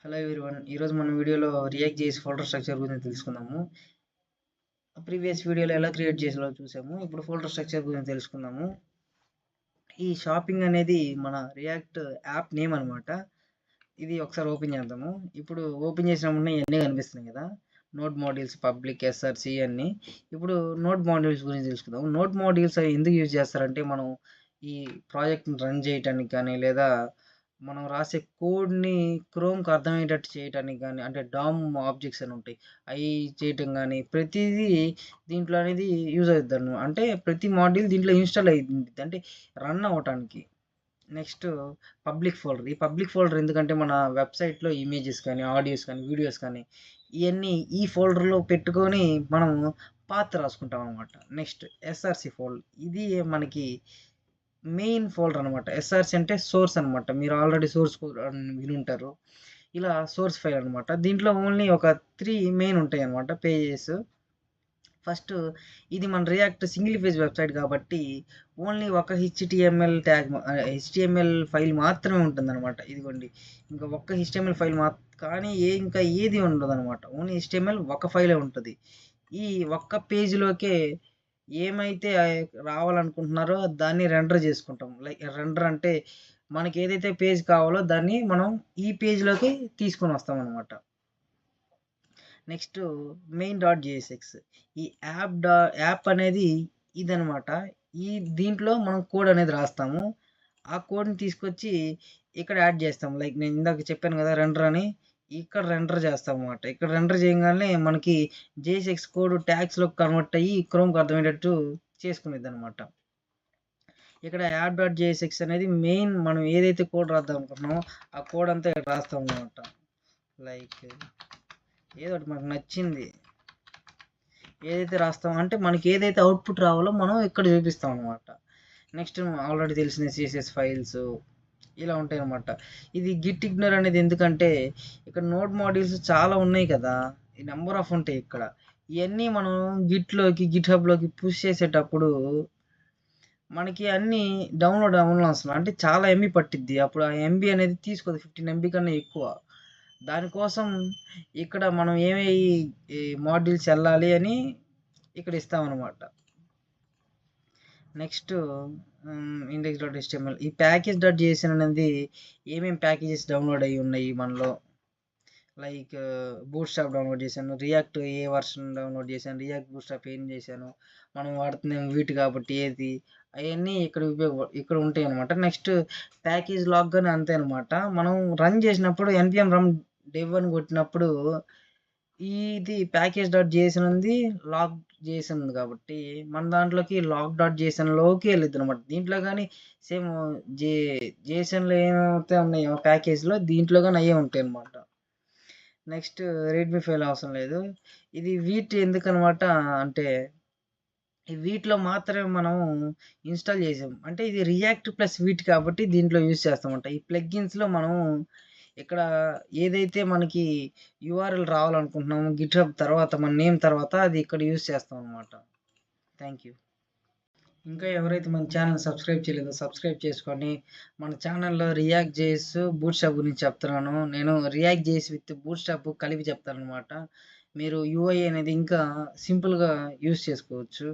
Hello everyone. ఈరోజు మన వీడియోలో రియాక్ట్ చేసి ఫోల్డర్ స్ట్రక్చర్ గురించి తెలుసుకుందాము. ప్రీవియస్ వీడియోలో ఎలా క్రియేట్ చేసాలో చూసాము. ఇప్పుడు ఫోల్డర్ స్ట్రక్చర్ గురించి తెలుసుకుందాము. ఈ షాపింగ్ అనేది మన రియాక్ట్ యాప్ నేమ్ అనమాట. ఇది ఒకసారి ఓపెన్ చేద్దాము. ఇప్పుడు ఓపెన్ చేసినప్పుడు ఇవన్నీ కనిపిస్తున్నాయి కదా, నోట్ మాడ్యూల్స్, పబ్లిక్, ఎస్ఆర్సి అన్నీ. ఇప్పుడు నోట్ మాడ్యూల్స్ గురించి తెలుసుకుందాం. నోట్ మాడ్యూల్స్ ఎందుకు యూజ్ చేస్తారంటే మనం ఈ ప్రాజెక్ట్ని రన్ చేయడానికి కానీ, లేదా మనం రాసే కోడ్ని క్రోమ్కి అర్థమయ్యేటట్టు చేయడానికి కానీ, అంటే డామ్ ఆబ్జెక్ట్స్ అని ఉంటాయి, అవి చేయటం కానీ, ప్రతిదీ దీంట్లో అనేది యూజ్ అవుతుంది. అంటే ప్రతి మాడ్యూల్ దీంట్లో ఇన్స్టాల్ అయ్యింది, అంటే రన్ అవ్వటానికి. Next public folder. ఈ పబ్లిక్ ఫోల్డర్ ఎందుకంటే మన వెబ్సైట్లో ఇమేజెస్ కానీ, ఆడియోస్ కానీ, వీడియోస్ కానీ ఇవన్నీ ఈ ఫోల్డర్లో పెట్టుకొని మనం పాత్ రాసుకుంటాం అనమాట. Next SRC folder. ఇది మనకి మెయిన్ ఫోల్డర్ అనమాట. ఎస్ఆర్సి అంటే సోర్స్ అనమాట. మీరు ఆల్రెడీ సోర్స్ వినుంటారు. ఇలా సోర్స్ ఫైల్ అనమాట. దీంట్లో ఓన్లీ ఒక 3 మెయిన్ ఉంటాయి అనమాట పేజెస్. ఫస్ట్ ఇది మన రియాక్ట్ సింగిల్ పేజ్ వెబ్సైట్ కాబట్టి ఓన్లీ ఒక హెచ్టిఎంఎల్ ఫైల్ మాత్రమే ఉంటుందన్నమాట. ఇదిగోండి, ఇంకా ఒక్క హెచ్టిఎంఎల్ ఫైల్ కానీ ఇంకా ఏది ఉండదు అనమాట. ఓన్లీ హెచ్టిఎంఎల్ ఒక ఫైలే ఉంటుంది. ఈ ఒక్క పేజీలోకే ఏమైతే రావాలనుకుంటున్నారో దాన్ని రెండర్ చేసుకుంటాం. లైక్ రెండర్ అంటే మనకి ఏదైతే పేజ్ కావాలో దాన్ని మనం ఈ పేజ్లోకి తీసుకొని వస్తాం అనమాట. Next main dot JSX. ఈ యాప్ అనేది ఇదనమాట. దీంట్లో మనం కోడ్ అనేది రాస్తాము. ఆ కోడ్ని తీసుకొచ్చి ఇక్కడ యాడ్ చేస్తాం. లైక్ నేను ఇందాక చెప్పాను కదా రెండర్ అని, ఇక్కడ రెండర్ చేస్తాం అనమాట. ఇక్కడ రెండర్ చేయగానే మనకి జేఎస్ఎక్స్ కోడ్ ట్యాగ్స్లోకి కన్వర్ట్ అయ్యి క్రోమ్కి అర్థమయ్యేటట్టు చేసుకునేది అనమాట. ఇక్కడ యాప్ డాట్ జేఎస్ఎక్స్ అనేది మెయిన్. మనం ఏదైతే కోడ్ రాద్దాం అనుకుంటున్నామో ఆ కోడ్ అంతా ఇక్కడ రాస్తాం అనమాట. లైక్ ఏదో ఒకటి మనకు నచ్చింది ఏదైతే రాస్తాం, అంటే మనకి ఏదైతే అవుట్పుట్ రావాలో మనం ఇక్కడ చూపిస్తాం అనమాట. నెక్స్ట్ ఆల్రెడీ తెలిసిన సిఎస్ఎస్ ఫైల్స్ ఇలా ఉంటాయి అనమాట. ఇది గిట్ ఇగ్నోర్ అనేది ఎందుకంటే ఇక్కడ నోడ్ మాడ్యూల్స్ చాలా ఉన్నాయి కదా, ఈ నెంబర్ ఆఫ్ ఉంటాయి ఇక్కడ. ఇవన్నీ మనం గిట్ హబ్లోకి పుష్ చేసేటప్పుడు మనకి అన్నీ డౌన్లోడ్ అవసరం, అంటే చాలా ఎంబీ పట్టిద్ది. అప్పుడు ఆ ఎంబీ అనేది తీసుకోదు, 15 ఎంబీ కన్నా ఎక్కువ. దానికోసం ఇక్కడ మనం ఏమేమి మాడ్యూల్స్ వెళ్ళాలి అని ఇక్కడ ఇస్తామన్నమాట. Next index dot HTML. ఈ ప్యాకేజ్ డాట్ జేఎస్ఎన్ అనేది ఏమేమి ప్యాకేజెస్ డౌన్లోడ్ అయ్యి ఉన్నాయి మనలో. లైక్ బూట్ స్ట్రాప్ డౌన్లోడ్ చేశాను, రియాక్ట్ ఏ వర్షన్ డౌన్లోడ్ చేశాను, రియాక్ట్ బూట్ స్ట్రాప్ ఏం చేశాను, మనం వాడుతున్నాం వీటి కాబట్టి ఏది, అవన్నీ ఇక్కడ ఉంటాయి అనమాట. నెక్స్ట్ ప్యాకేజ్ లాగ్ అని అంతే అనమాట. మనం రన్ చేసినప్పుడు npm run dev అని కొట్టినప్పుడు ఇది ప్యాకేజ్ డాట్ జేఎస్ఎన్ ఉంది, లాగ్ జేఎస్ఎన్ ఉంది కాబట్టి మన దాంట్లోకి లాగ్ డాట్ జేఎస్ఎన్లోకి వెళ్ళిద్ది అనమాట. దీంట్లో కానీ సేమ్ జేఎస్ఎన్లో ఏమైతే ఉన్నాయో ప్యాకేజ్లో దీంట్లో కానీ అయ్యే ఉంటాయి అనమాట. నెక్స్ట్ రెడ్మీ ఫైల్ అవసరం లేదు. ఇది వీట్ ఎందుకనమాట అంటే వీటిలో మాత్రమే మనం ఇన్స్టాల్ చేసాం, అంటే ఇది రియాక్ట్ ప్లస్ వీట్ కాబట్టి దీంట్లో యూజ్ చేస్తామంట. ఈ ప్లగ్గిన్స్లో మనం ఇక్కడ ఏదైతే మనకి యూఆర్ఎల్ రావాలనుకుంటున్నామో గిట్హబ్ తర్వాత మన నేమ్ తర్వాత అది ఇక్కడ యూజ్ చేస్తాం అనమాట. Thank you. ఇంకా ఎవరైతే మన ఛానల్ సబ్స్క్రైబ్ చేయలేదో సబ్స్క్రైబ్ చేసుకొని, మన ఛానల్లో రియాక్ట్ జేఎస్ బూట్ స్ట్రాప్ గురించి చెప్తున్నాను. నేను react JS with boot strap కలిపి చెప్తాను అనమాట. మీరు యూఐ అనేది ఇంకా సింపుల్గా యూజ్ చేసుకోవచ్చు.